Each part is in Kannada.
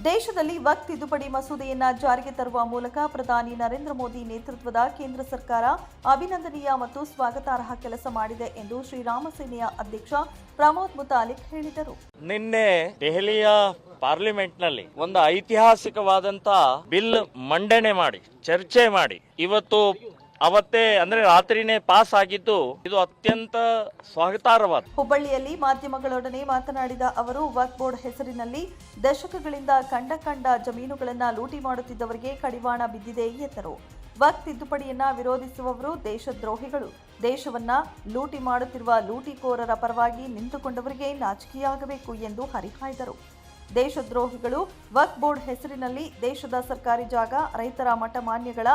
ದೇಶದಲ್ಲಿ ವಕ್ಫ್ ತಿದ್ದುಪಡಿ ಮಸೂದೆಯನ್ನ ಜಾರಿಗೆ ತರುವ ಮೂಲಕ ಪ್ರಧಾನಿ ನರೇಂದ್ರ ಮೋದಿ ನೇತೃತ್ವದ ಕೇಂದ್ರ ಸರ್ಕಾರ ಅಭಿನಂದನೀಯ ಮತ್ತು ಸ್ವಾಗತಾರ್ಹ ಕೆಲಸ ಮಾಡಿದೆ ಎಂದು ಶ್ರೀರಾಮ ಸೇನೆಯ ಅಧ್ಯಕ್ಷ ಪ್ರಮೋದ್ ಮುತಾಲಿಕ್ ಹೇಳಿದರು. ನಿನ್ನೆ ದೆಹಲಿಯ ಪಾರ್ಲಿಮೆಂಟ್ನಲ್ಲಿ ಒಂದು ಐತಿಹಾಸಿಕವಾದಂತ ಬಿಲ್ ಮಂಡನೆ ಮಾಡಿ ಚರ್ಚೆ ಮಾಡಿ ಇವತ್ತು ಅವತ್ತೇ ಅಂದ್ರೆ ರಾತ್ರಿನೇ ಪಾಸ್ ಆಗಿದ್ದು ಇದು ಅತ್ಯಂತ ಸ್ವಾಗತಾರ್ಹವಾದ. ಹುಬ್ಬಳ್ಳಿಯಲ್ಲಿ ಮಾಧ್ಯಮಗಳೊಡನೆ ಮಾತನಾಡಿದ ಅವರು ವಕ್ಫ್ ಬೋರ್ಡ್ ಹೆಸರಿನಲ್ಲಿ ದಶಕಗಳಿಂದ ಕಂಡ ಜಮೀನುಗಳನ್ನ ಲೂಟಿ ಮಾಡುತ್ತಿದ್ದವರಿಗೆ ಕಡಿವಾಣ ಬಿದ್ದಿದೆ ಎಂದರು. ವಕ್ಫ್ ತಿದ್ದುಪಡಿಯನ್ನ ವಿರೋಧಿಸುವವರು ದೇಶದ್ರೋಹಿಗಳು. ದೇಶವನ್ನ ಲೂಟಿ ಮಾಡುತ್ತಿರುವ ಲೂಟಿಕೋರರ ಪರವಾಗಿ ನಿಂತುಕೊಂಡವರಿಗೆ ನಾಚಿಕೆಯಾಗಬೇಕು ಎಂದು ಹರಿಹಾಯ್ದರು. ದೇಶದ್ರೋಹಿಗಳು ವಕ್ಫ್ ಬೋರ್ಡ್ ಹೆಸರಿನಲ್ಲಿ ದೇಶದ ಸರ್ಕಾರಿ ಜಾಗ, ರೈತರ ಮಠಮಾನ್ಯಗಳ,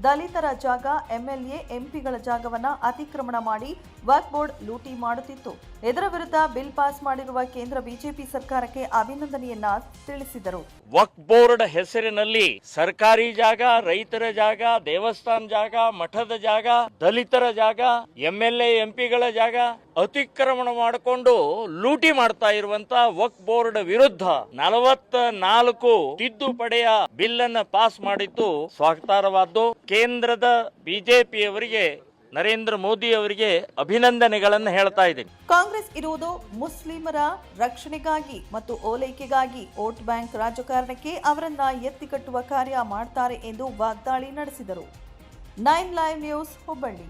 ದಲಿತರ ಜಾಗ, ಎಂಎಲ್ಎ ಎಂಪಿಗಳ ಜಾಗವನ್ನ ಅತಿಕ್ರಮಣ ಮಾಡಿ ವಕ್ಫ್ ಬೋರ್ಡ್ ಲೂಟಿ ಮಾಡುತ್ತಿತ್ತು. ಇದರ ವಿರುದ್ಧ ಬಿಲ್ ಪಾಸ್ ಮಾಡಿರುವ ಕೇಂದ್ರ ಬಿಜೆಪಿ ಸರ್ಕಾರಕ್ಕೆ ಅಭಿನಂದನೆಯನ್ನ ತಿಳಿಸಿದರು. ವಕ್ಫ್ ಬೋರ್ಡ್ ಹೆಸರಿನಲ್ಲಿ ಸರ್ಕಾರಿ ಜಾಗ, ರೈತರ ಜಾಗ, ದೇವಸ್ಥಾನ ಜಾಗ, ಮಠದ ಜಾಗ, ದಲಿತರ ಜಾಗ, ಎಂಎಲ್ಎ ಎಂಪಿಗಳ ಜಾಗ ಅತಿಕ್ರಮಣ ಮಾಡಿಕೊಂಡು ಲೂಟಿ ಮಾಡ್ತಾ ಇರುವಂತ ವಕ್ಫ್ ಬೋರ್ಡ್ ವಿರುದ್ಧ 44 ತಿದ್ದುಪಡಿಯ ಬಿಲ್ ಅನ್ನು ಪಾಸ್ ಮಾಡಿದ್ದು ಸ್ವಾಗತಾರ್ಹವಾದ್ದು. ಕೇಂದ್ರದ ಬಿಜೆಪಿಯವರಿಗೆ ನರೇಂದ್ರ ಮೋದಿ ಅವರಿಗೆ ಅಭಿನಂದನೆಗಳನ್ನು ಹೇಳ್ತಾ ಇದ್ದೀನಿ. ಕಾಂಗ್ರೆಸ್ ಇರುವುದು ಮುಸ್ಲಿಮರ ರಕ್ಷಣೆಗಾಗಿ ಮತ್ತು ಓಲೈಕೆಗಾಗಿ. ವೋಟ್ ಬ್ಯಾಂಕ್ ರಾಜಕಾರಣಕ್ಕೆ ಅವರನ್ನ ಎತ್ತಿಕಟ್ಟುವ ಕಾರ್ಯ ಮಾಡ್ತಾರೆ ಎಂದು ವಾಗ್ದಾಳಿ ನಡೆಸಿದರು. 9 ಲೈವ್ ನ್ಯೂಸ್ ಹುಬ್ಬಳ್ಳಿ.